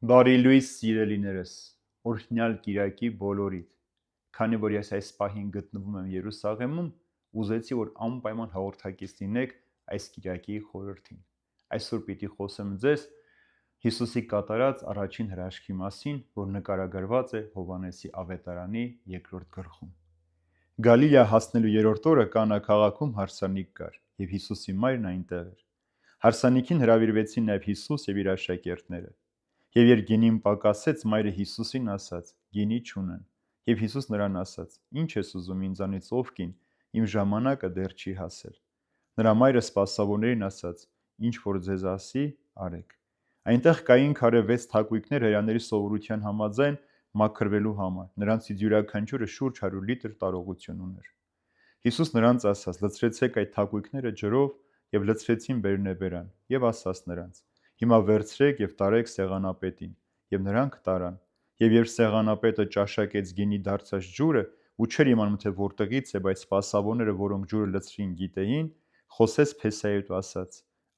Բարի լույս սիրելիներս, օրհնյալ Կիրակի բոլորիդ։ Քանի որ ես այս պահին գտնվում եմ Երուսաղեմում, ուզեցի որ անպայման հաղորդակից լինեք այս Կիրակի խորհրդին։ Այսօր պիտի խոսեմ ձեզ Հիսուսի կատարած առաջին հրաշքի մասին, որ նկարագրված է Հովհաննեսի ավետարանի 2-րդ գլխում։ Գալիլեա հասնելու երրորդ օրը Կանա քաղաքում հարսանիք կար, եւ Հիսուսի մայրն այնտեղ էր։ Հարսանիքին հրավիրվեցին նաև Հիսուս եւ իր աշակերտները։ Եվ երբ գինին պակասեց, մայրը Հիսուսին ասաց. «Գինի չունեն»։ Եվ Հիսուս նրան ասաց. «Ինչ ես ուզում ինձանից, ով կին, իմ ժամանակը դեռ չի հասել»։ Նրա մայրը սպասավորներին ասաց. «Ինչ որ ձեզ ասի, արեք»։ Այնտեղ կային քարե 6 թակույկներ հրեաների սովորության համաձայն մաքրվելու համար։ Նրանցից յուրաքանչյուրը շուրջ 100 լիտր տարողություն ուներ։ Հիսուս նրանց ասաց. «Լցրեցեք այդ թակույկները ջրով», եւ լցրեցին բերնեբերան, եւ ասաց նրանց. «Հիմա վերցրեք եւ տարեք սեղանապետին»։ Եվ նրանք տարան։ Եվ երբ սեղանապետը ճաշակեց գինի դարձած ջուրը, ու չէր իմանում թե որտեղից է, բայց սպասավորները, որոնք ջուրը լցրին, գիտեին, խոսեց Փեսայի հետ ու ասաց.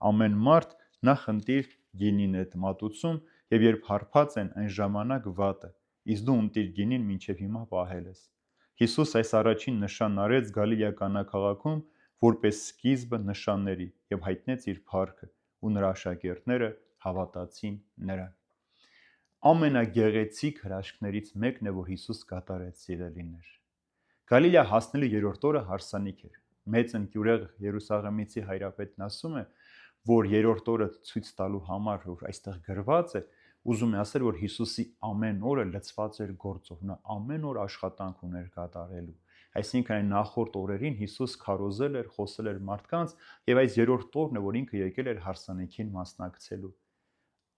«Ամեն մարդ նախ ընտիր գինին այդ մատուցում, եւ երբ հարբած են, այն ժամանակ վատը, իսկ դու ընտիր գինին մինչև հիմա պահել ես»։ Հիսուս այս առաջին նշանն արեց Գալիլեա Կանա քաղաքում որպես սկիզբը նշանների եւ հայտնեց իր փառքը, ու նրա աշակերտները հավատացին նրան։ Ամենագեղեցիկ հրաշքներից մեկն է, որ Հիսուս կատարեց, սիրելիներ։ Գալիլեա հասնելու երրորդ օրը հարսանիք էր։ Մեծ ընկյուրեղ Երուսաղեմիցի հայրապետն ասում է, որ երրորդ օրը ցույց տալու համար, որ այստեղ գրված է, ուզում է ասել, որ Հիսուսի ամեն օրը լցված էր գործով, նա ամեն օր աշխատանք ուներ կատարելու։ Այսինքն այն նախորդ օրերին Հիսուս քարոզել էր, խոսել էր մարդկանց, եւ այս երրորդ օրն է, որ ինքը եկել էր հարսանիքին մասնակցելու։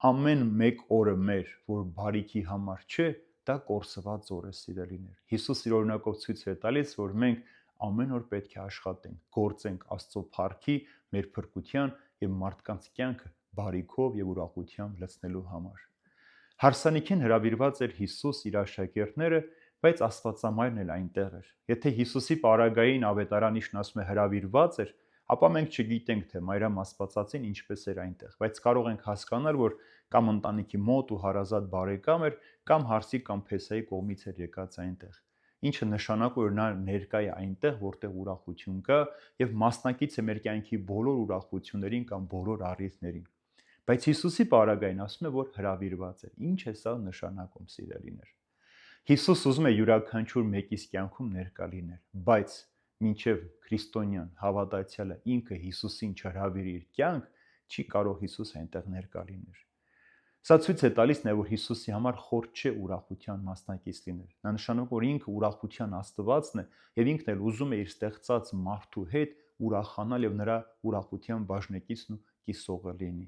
Ամեն մեկ օրը մեր, որ բարիքի համար չէ, դա կորսված օր է, սիրելիներ։ Հիսուս իր օրինակով ցույց է տալիս, որ մենք ամեն օր պետք է աշխատենք, գործենք Աստծո փառքի, մեր փրկության եւ մարդկանց կյանքը բարիքով եւ ուրախությամբ լցնելու համար։ Հարսանիքին հրավիրված էր Հիսուս, իր աշակերտները, բայց Աստվածամայրն էլ այնտեղ էր։ Եթե Հիսուսի պարագային ավետարանիչն ասում է հրավիրված էր, ապա մենք չգիտենք, թե Մայրամաստվածածին ինչպես էր այնտեղ, բայց կարող ենք հասկանալ, որ կամ ընտանիքի մոտ ու հարազատ բարեկամ էր, կամ հարսի կամ Փեսայի կողմից էր եկած այնտեղ։ Ինչը նշանակում է, որ նա ներկա է այնտեղ, որտեղ ուրախություն կա, եւ մասնակից է մեր կյանքի բոլոր ուրախություններին կամ բոլոր առիթներին։ Բայց Հիսուսի պարագային ասում է, որ հրավիրված է։ Ինչ է սա նշանակում, սիրելիներ։ Հիսուս ուզում է յուրաքանչյուր մեկիս կյանքում ներկա լինել, բայց մինչև քրիստոնյան հավատացյալը ինքը Հիսուսին չհրավիրի իր կյանք, չի կարող Հիսուս այնտեղ ներկա լինել։ Սա ցույց է տալիս նաև, որ Հիսուսի համար խորտ չէ ուրախության մասնակից լինել։ Նա նշանակում, որ ինքը ուրախության Աստվածն է եւ ինքն էլ ուզում է իր ստեղծած մարդու հետ ուրախանալ եւ նրա ուրախության բաժնեկիցն ու կիսողը լինի։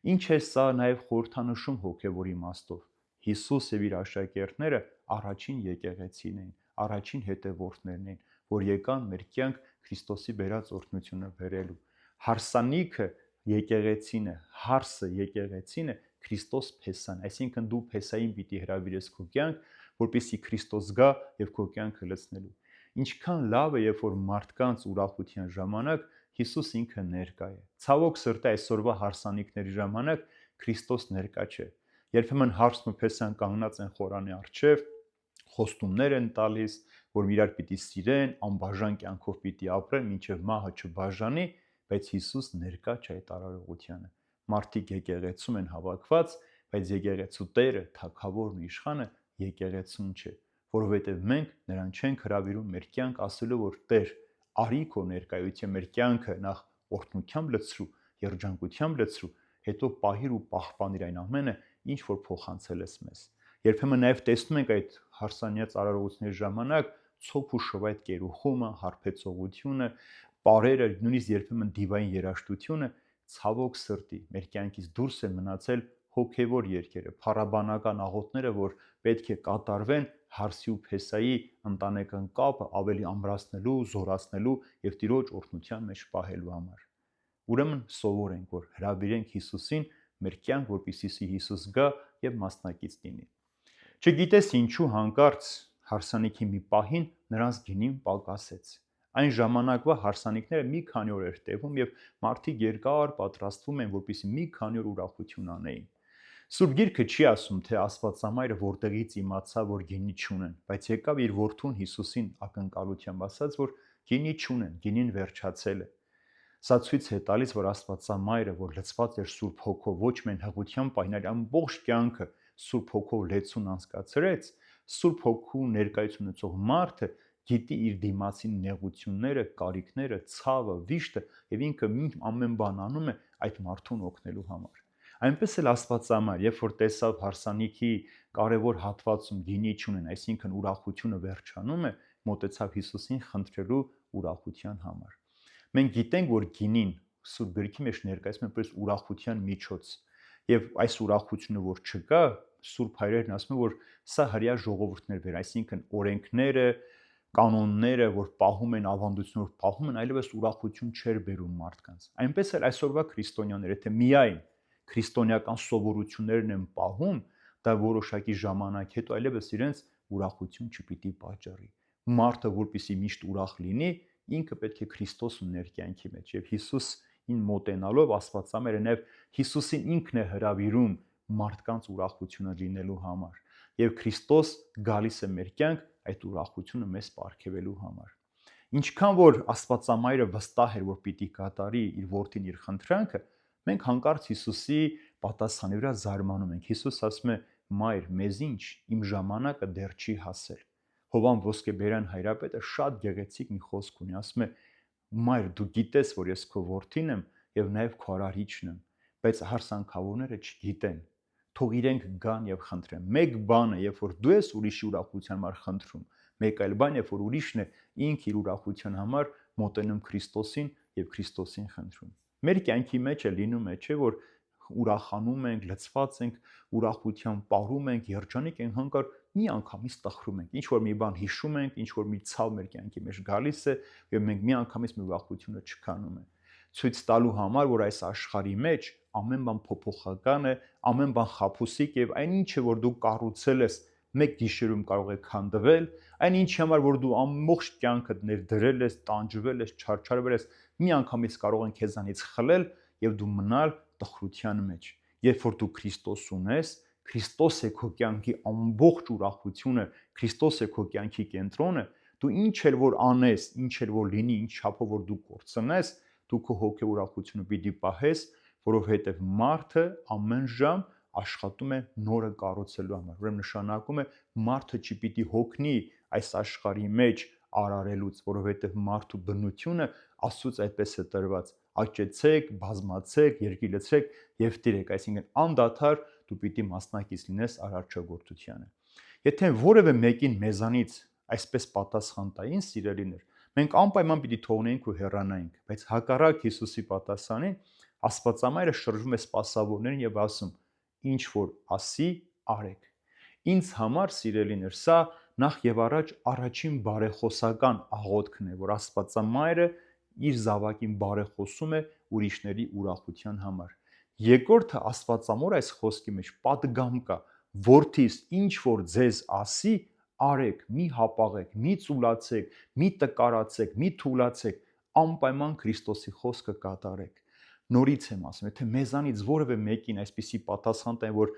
Ինչ է սա նաև խորհրդանշում հոգևոր իմաստով։ Հիսուս եւ իր աշակերտները առաջին եկեղեցին էին, առաջին հետևորդներն էին, որ եկան մեր կյանք Քրիստոսի բերած օրհնությունը բերելու։ Հարսանիքը եկեղեցին է, հարսը եկեղեցին է, Քրիստոս Փեսան, այսինքն դու Փեսային պիտի հրավիրես քո կյանք, որպեսզի Քրիստոս գա եւ քո կյանքը լցնելու։ Ինչքան լավ է, երբ որ մարդկանց ուրախության ժամանակ Հիսուս ինքը ներկա է։ Ցավոք սրտի այսօրվա հարսանիքների ժամանակ Քրիստոս ներկա չէ։ Երբեմն հարսն ու Փեսան կանգնած են խորանի առջև, խոստումներ են տալիս, որ իրար պիտի սիրեն, անբաժան կյանքով պիտի ապրեն, մինչև մահը չբաժանի, բայց Հիսուս ներկա չէ այդ արարողությանը։ Մարդիկ եկեղեցում են հավաքված, բայց եկեղեցու Տերը, Թագավորն ու Իշխանը եկեղեցուն չէ, որովհետև մենք նրան չենք հրավիրում մեր կյանք ասելու, որ Տեր, արի քո ներկայություն մեր կյանքը նախ օրհնությամբ լցրու, երջանկությամբ լցրու, հետո պահիր ու պահպանիր այն ամենը, ինչ որ փոխանցել ես մեզ։ Երբեմն նաև տեսնում ենք այդ հարսանյաց արարողությունների ժամանակ ցոփ ու շվայտ կերուխումը, հարբեցողությունը, պարերը, նույնիսկ երբեմն դիվային երաժշտությունը, ցավոք սրտի մեր կյանքից դուրս են մնացել հոգևոր երգերը, փառաբանական աղոթները, որ պետք է կատարվեն հարսի ու Փեսայի ընտանեկան կապը ավելի ամրացնելու, զորացնելու եւ Տիրոջ օրհնության մեջ պահելու համար։ Ուրեմն սովորենք, որ հրավիրենք Հիսուսին մեր կյանք, որպեսզի Հիսուս գա եւ մասնակից լինի։ Չգիտես ինչու հանկարծ հարսանիքի մի պահին նրանց գինին պակասեց։ Այն ժամանակվա հարսանիքները մի քանի օր էր տևում եւ մարդիկ երկար պատրաստվում են, որպեսզի մի քանի օր ուրախություն անեին։ Սուրբ Գիրքը չի ասում, թե Աստվածամայրը որտեղից իմացավ, որ գինի չունեն, բայց եկավ իր որդուն Հիսուսին ակնկալությամբ ասաց, որ գինի չունեն, գինին վերջացել է։ Սա ցույց է տալիս, որ Աստվածամայրը, որ լցված էր Սուրբ Հոգով, ոչ միայն հղության պահին, այլ ամբողջ կյանքը Սուրբ Հոգով լեցուն անցկացրեց, Սուրբ Հոգու ներկայություն ունեցող մարդը գիտի իր դիմացին նեղությունները, կարիքները, ցավը, վիշտը եւ ինքը ամեն բան անում է այդ մարդուն օգնելու համար։ Այնպես էլ Աստվածամայր, երբ որ տեսավ հարսանիքի կարևոր հատվածում գինի չունեն, այսինքն ուրախությունը վերջանում է, մոտեցավ Հիսուսին խնդրելու ուրախության համար։ Մենք գիտենք, որ գինին Սուրբ Գրքի մեջ ներկայացնում է որպես ուրախության միջոց, եւ այս ուրախությունը որ չկա, Սուրբ Հայրերն ասում են, որ սա հрья ժողովուրդներ վեր, այսինքն օրենքները, կանոնները, որ պահում են ավանդություններ, որ պահում են, այլևս ուրախություն չէր բերում մարդկանց։ Այնպես էլ այսօրվա քրիստոնյաները, եթե միայն քրիստոնեական սովորություններն են պահում, դա որոշակի ժամանակ հետո այլևս իրենց ուրախություն չպիտի պատճառի։ Մարդը, որպեսզի միշտ ուրախ լինի, ինքը պետք է Քրիստոս ուներ կյանքի մեջ եւ Հիսուսին մոտենալով Աստվածամայրը նաեւ Հիսուսին ինքն է հրավիրում մարդկանց ուրախությունը լինելու համար եւ Քրիստոս գալիս է մեր կյանք այդ ուրախությունը մեզ պարգևելու համար։ Ինչքան որ Աստվածամայրը վստահ էր, որ պիտի կատարի իր որդին իր խնդրանքը, մենք հանկարծ Հիսուսի պատասխանի վրա զարմանում ենք։ Հիսուս ասում է. «Մայր, մեզ ինչ, իմ ժամանակը դեռ չի հասել»։ Հովան Ոսկեբերյան հայրապետը շատ գեղեցիկ մի խոսք ունի, ասում է. «Մայր, դու գիտես, որ ես քո որդին եմ եւ նաեւ քո արարիչն եմ, բայց հարսանքավորները չգիտեն։ Թող իրենք գան եւ խնդրեն։ Մեկ բան է, երբ որ դու ես ուրիշի ուրախության համար խնդրում, մեկ այլ բան, երբ որ ուրիշն է ինք իր ուրախության համար մոտենում Քրիստոսին եւ Քրիստոսին խնդրում։ Մեր կյանքի մեջ է լինում է, չէ՞ որ ուրախանում ենք, լցված ենք, ուրախությամբ ապարում ենք, երջանիկ ենք, հանկարծ մի անգամից տխրում ենք, ինչ որ մի բան հիշում ենք, ինչ որ մի ցավ մեր կյանքի մեջ գալիս է եւ մենք մի անգամից մի ուրախությունը չքանում է։ Ցույց տալու համար, որ այս աշխարհի մեջ ամեն բան փոփոխական է, ամեն բան խաբուսիկ եւ այն ինչը որ դու կառուցել ես մեկ գիշերում կարող է քանդվել, այն ինչի համար որ դու ամբողջ կյանքդ ներդրել ես, տանջվել ես, չարչարվել ես, մի անգամից կարող են քեզանից խլել եւ դու մնալ տխրության մեջ։ Երբ որ դու Քրիստոս ունես, Քրիստոս է քո կյանքի ամբողջ ուրախությունը, Քրիստոս է քո կյանքի կենտրոնը, դու ինչ էլ որ անես, ինչ էլ որ լինի, ինչ չափով որ դու կորցնես, դու քո հոգեոր ուրախությունը պիտի պահես, որովհետեւ մարդը ամեն ժամ աշխատում է նորը կառուցելու համար։ Ուրեմն նշանակում է մարդը չպիտի հոգնի այս աշխարհի մեջ արարելուց, որովհետև մարդու բնությունը Աստծուց այդպես է տրված. աճեցեք, բազմացեք, երկիր լցրեք եւ տիրեք, այսինքն անդադար դու պիտի մասնակից լինես արարչագործությանը։ Եթե որևէ մեկին մեզանից այսպես պատասխան տային, սիրելիներ, մենք անպայման պիտի թողնենք ու հեռանայինք, բայց հակառակ Հիսուսի պատասխանին Աստվածամայրը շրջվում է սպասավորներին եւ ասում. ինչ որ ասի, արեք։ Ինձ համար, սիրելիներ, սա նախ եւ առաջ առաջին բարեխոսական աղոթքն է, որ Աստվածամայրը իր զավակին բարեխոսում է ուրիշների ուրախության համար։ Երկրորդը Աստվածամոր այս խոսքի մեջ պատգամ կա. որդիս ինչ որ ձեզ ասի, արեք, մի հապաղեք, մի ծուլացեք, մի տկարացեք, մի թուլացեք, անպայման Քրիստոսի խոսքը կատարեք։ Նորից եմ ասում, եթե մեզանից որևէ մեկին այսպիսի պատասխան տային, որ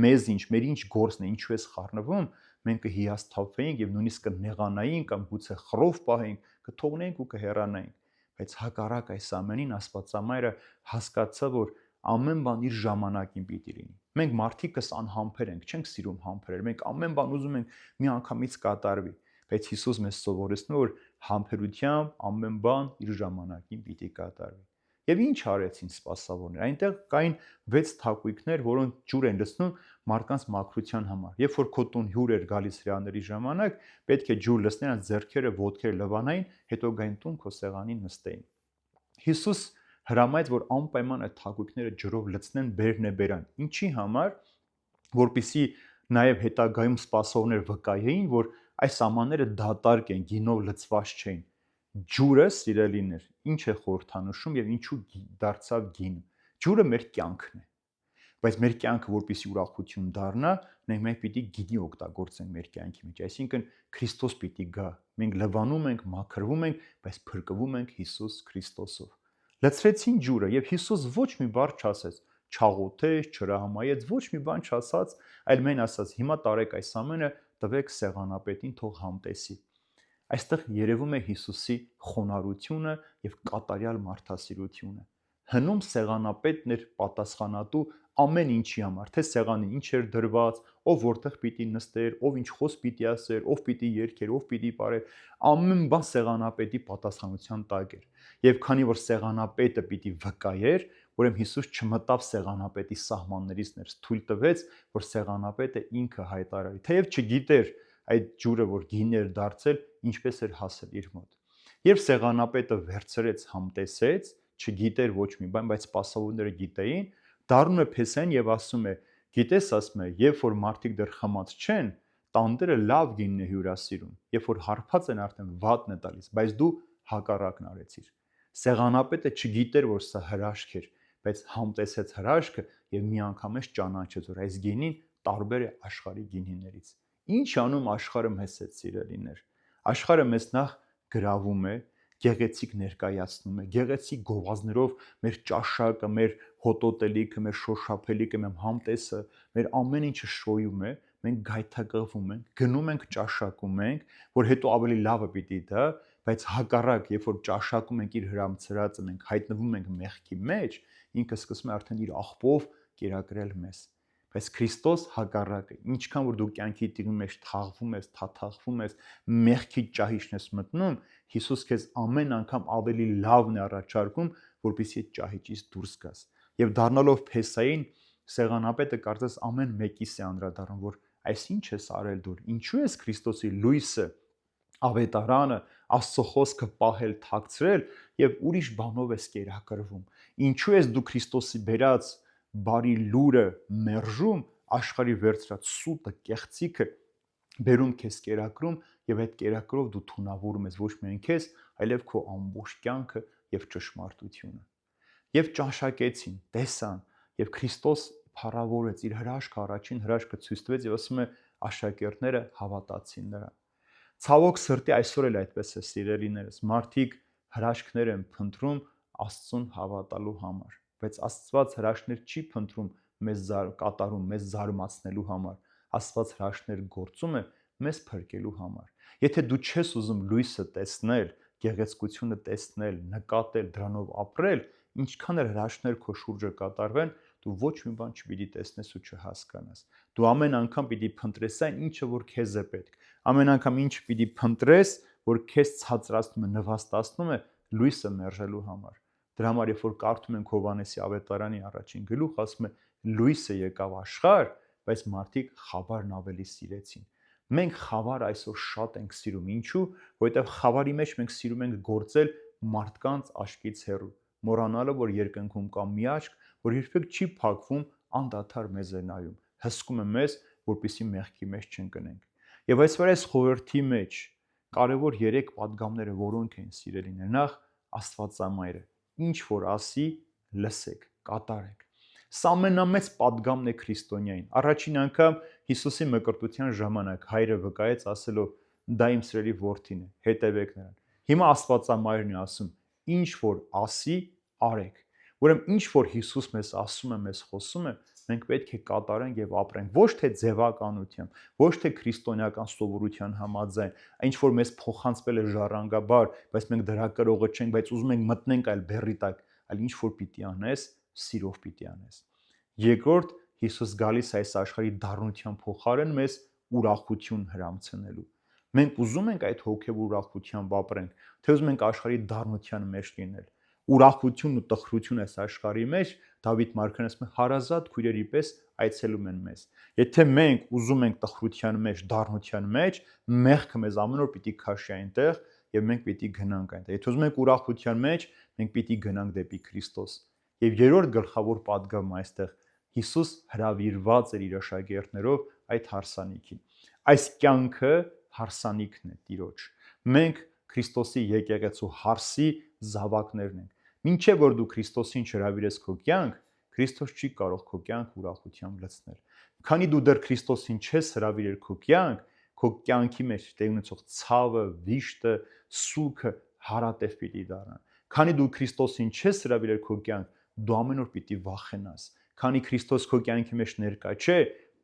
մեզ ինչ, մեր ինչ գործն է, ինչու ես խառնվում, մենք կհիասթափվեինք եւ նույնիսկ կնեղանայինք կամ գուցե խռով պահենք, կթողնենք ու կհեռանայինք։ Բայց հակառակ այս ամենին Աստվածամայրը հասկացավ, որ ամեն բան իր ժամանակին պիտի լինի։ Մենք մարդիկս անհամբեր ենք, չենք սիրում համբերել, մենք ամեն բան ուզում ենք մի անգամից կատարվի, բայց Հիսուս մեզ սովորեցնում է, որ համբերությամբ ամեն բան իր ժամանակին պիտի կատարվի։ Եվ ինչ արեցին սպասավորները։ Այնտեղ կային 6 թակույկներ, որոնք ջուր են լցնում մարդկանց մաքրության համար։ Երբ որ քո տուն հյուր էր գալիս հրեաների ժամանակ, պետք է ջուր լցնեն, այդ ձեռքերը, ոտքերը լվանային, հետո գային տուն քո սեղանին նստեին։ Հիսուս հրամայեց, որ անպայման այդ թակույկները ջրով լցնեն, բերնեբերան։ Ինչի համար, որպեսզի նաև հետագայում սպասողներ վկայեին, որ այս ամանները դատարկ են, գինով լցված չէին։ Ջուրը, սիրելիներ, ինչ է խորհրդանշում եւ ինչու դարձավ գինը։ Ջուրը մեր կյանքն է։ Բայց մեր կյանքը որպեսզի ուրախություն դառնա, մենք պիտի գինի օգտագործենք մեր կյանքի մեջ, այսինքն Քրիստոս պիտի գա։ Մենք լվանում ենք, մաքրվում ենք, բայց փրկվում ենք Հիսուս Քրիստոսով։ Լցրեցին ջուրը եւ Հիսուս ոչ մի բառ չասեց։ չաղոթեց, չհրահամայեց, ոչ մի բան չասաց, այլ մեն ասաց. հիմա տարեք այս ամենը, տվեք սեղանապետին, թող համտեսի։ Այստեղ երևում է Հիսուսի խոնարհությունը եւ կատարյալ մարդասիրությունը։ Հնում սեղանապետն էր պատասխանատու ամեն ինչի համար, թե սեղանին ինչ էր դրված, ով որտեղ պիտի նստեր, ով ինչ խոսք պիտի ասեր, ով պիտի երգեր, ով պիտի պարեր, ամեն բան սեղանապետի պատասխանության տակ էր։ Եվ քանի որ սեղանապետը պիտի վկայեր, ուրեմն Հիսուս չմտավ սեղանապետի սահմաններից ներս, թույլ տվեց, որ սեղանապետը ինքը հայտարարի, թեև չգիտեր այդ ջուրը, որ գին էր դարձել, ինչպես էր հասել իր մոտ։ Երբ սեղանապետը վերցրեց, համտեսեց, չգիտեր ոչ մի բան, բայց սպասավորները գիտեին, դառնում է Փեսային եւ ասում է. գիտես, ասում է, երբ որ մարդիկ դեռ խմած չեն, տանտերը լավ գինն է հյուրասիրում, երբ որ հարբած են արդեն վատն է տալիս, բայց դու հակառակն արեցիր։ Սեղանապետը չգիտեր, որ սա հրաշք էր, բայց համտեսեց հրաշքը եւ միանգամից ճանաչեց, որ այս գինին տարբեր է աշխարհի գինիներից։ Ինչ անում աշխարհը մեզ հետ, սիրելիներ։ Աշխարհը մեզ նախ գրավում է, գեղեցիկ ներկայացնում է, գեղեցիկ գովազդներով մեր ճաշակը, մեր հոտոտելիքը, մեր շոշափելիքը, մեր համտեսը, մեր ամեն ինչը շոյում է, մենք գայթակղվում ենք, գնում ենք ճաշակում ենք, որ հետո ավելի լավը պիտի դա, բայց հակառակ, երբ որ ճաշակում ենք իր հրամցրածը, մենք հայտնվում ենք մեղքի մեջ, ինքը սկսում է արդեն իր աղբով կերակրել մեզ։ Բայց Քրիստոս հակառակը, ինչքան որ դու կյանքի տիղմի մեջ թաղվում ես, թաթախվում ես, մեղքի ճահիճն ես մտնում, Հիսուս քեզ ամեն անգամ ավելի լավն է առաջարկում, որպեսզի այդ ճահիճից դուրս գաս։ Եվ դառնալով Փեսային, սեղանապետը կարծես ամեն մեկիս է անդրադառնում, որ այսինչ ես արել դու, ինչու ես Քրիստոսի լույսը, ավետարանը, Աստծո խոսքը պահել, թաքցրել եւ ուրիշ բանով ես կերակրվում։ Ինչու ես դու Քրիստոսի բերած բարի լուրը մերժում, աշխարհի վերցրած սուտը, կեղծիքը բերում քեզ կերակրում եւ այդ կերակրով դու թունավորում ես ոչ միայն քեզ, այլև քո ամբողջ կյանքը եւ ճշմարտությունը։ Եվ ճաշակեցին, տեսան եւ Քրիստոս փառավորեց իր հրաշքը, առաջին հրաշքը ցույց տվեց եւ ասում է աշակերտները հավատացին նրան։ Ցավոք սրտի այսօր էլ այդպես է, սիրելիներս, մարդիկ հրաշքներ են փնտրում Աստծուն հավատալու համար, բայց Աստված հրաշքներ չի փնտրում մեզ կատարում, մեզ զարմացնելու համար, Աստված հրաշքներ գործում է մեզ փրկելու համար։ Եթե դու չես ուզում լույսը տեսնել, գեղեցկությունը տեսնել, նկատել, դրանով ապրել, ինչքան էլ հրաշքներ քո շուրջը կատարվեն, դու ոչ մի բան չպիտի տեսնես ու չհասկանաս։ Դու ամեն անգամ պիտի փնտրես այն ինչը որ քեզ է պետք։ Ամեն անգամ ինչ պիտի փնտրես, որ քեզ ցածրացնում է, նվաստացնում է լույսը մերժելու համար։ Դրա համար երբ որ կարդում ենք Հովհաննեսի ավետարանի առաջին գլուխ, ասում է լույսը եկավ աշխարհ, բայց մարդիկ խավարն ավելի սիրեցին։ Մենք խավար այսօր շատ ենք սիրում։ Ինչու՞, որովհետև խավարի մեջ մենք սիրում ենք գործել մարդկանց աչքից հեռու, մոռանալը, որ երկնքում կա մի աչք, որ երբեք չի փակվում, անդադար մեզ է նայում, հսկում է մեզ, որպեսզի մեղքի մեջ չընկնենք։ Եվ այսօր այս խորհրդի մեջ կարևոր 3 պատգամները որոնք են, սիրելիներ։ Նախ Աստվածամայրը, ինչ որ ասի, լսեք, կատարեք։ Սա ամենամեծ պատգամն է քրիստոնյային։ Առաջին անգամ Հիսուսի մկրտության ժամանակ հայրը վկայեց ասելով. դա իմ սիրելի որդին է, հետևեք նրան։ Հիմա Աստվածամայրն է ասում. ինչ որ ասի, արեք։ Ուրեմն ինչ որ Հիսուս մեզ ասում է, մեզ խոսում է, մենք պետք է կատարենք եւ ապրենք, ոչ թե ձևականությամբ, ոչ թե քրիստոնեական սովորության համաձայն, ինչ որ մեզ փոխանցվել է ժառանգաբար, բայց մենք դրա կրողը չենք, բայց ուզում ենք մտնենք այլ բեռի տակ, այլ ինչ որ պիտի անես, սիրով պիտի անես։ Երկրորդ, Հիսուս գալիս է այս աշխարհի դառնության փոխարեն մեզ ուրախություն հրամցնելու։ Մենք ուզում ենք այդ հոգև ուրախությամբ ապրենք, թե ուզում ենք աշխարհի դառնության մեջ լինել։ Ուրախություն ու տխրություն այս աշխարհի մեջ, Դավիթ մարգարեն ասում է, հարազատ քույրերի պես այցելում են մեզ։ Եթե մենք ուզում ենք տխրության մեջ, դառնության մեջ, մեղքը մեզ ամեն օր պիտի քաշի այնտեղ եւ մենք պիտի գնանք այնտեղ։ Եթե ուզում ենք ուրախության մեջ, մենք պիտի գնանք դեպի Քրիստոս։ Եվ երրորդ գլխավոր պատգամը այստեղ Հիսուս հրավիրված էր իր աշակերտներով այդ հարսանիքին։ Այս կյանքը հարսանիքն է Տիրոջ։ Մենք Քրիստոսի եկեղեցու հարսի զավակներն ենք։ Մինչև որ դու Քրիստոսին չհրավիրես քո կյանք, Քրիստոս չի կարող քո կյանք ուրախությամբ լցնել։ Քանի դու դեռ Քրիստոսին չես հրավիրել քո կյանքի մեջ տեղ ունեցող ցավը, վիշտը, սուգը հարատև պիտի դառնան։ Քանի դու Քրիստոսին չես հրավիրել քո կյանք, դու ամեն օր պիտի վախենաս։ քանի Քրիստոս քո կյանքի մեջ ներկա չէ,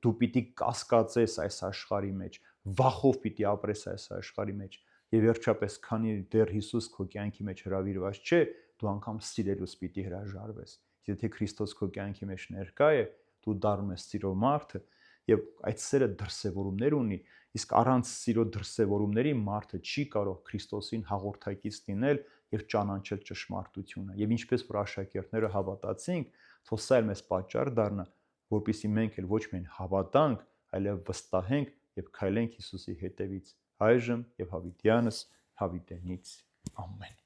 դու պիտի կասկածես այս աշխարհի մեջ, վախով պիտի ապրես այս աշխարհի մեջ, եւ վերջապես, քանի դեռ Հիսուս քո կյանքի մեջ հրավիրված չէ, դու անգամ սիրելուց պիտի հրաժարվես։ Եթե Քրիստոս քո կյանքի մեջ ներկա է, դու դառնում ես սիրո մարդը, եւ այդ սերը դրսևորումներ ունի, իսկ առանց սիրո դրսևորումների մարդը չի կարող Քրիստոսին հաղորդակից լինել եւ ճանաչել ճշմարտությունը։ Եվ ինչպես որ աշակերտները հավատացինք, թող սա էլ մեզ պատճառ դառնա, որպեսզի մենք էլ ոչ միայն հավատանք, այլև վստահենք եւ քայլենք Հիսուսի հետևից այժմ եւ հավիտյանս հավիտենից։ Ամեն։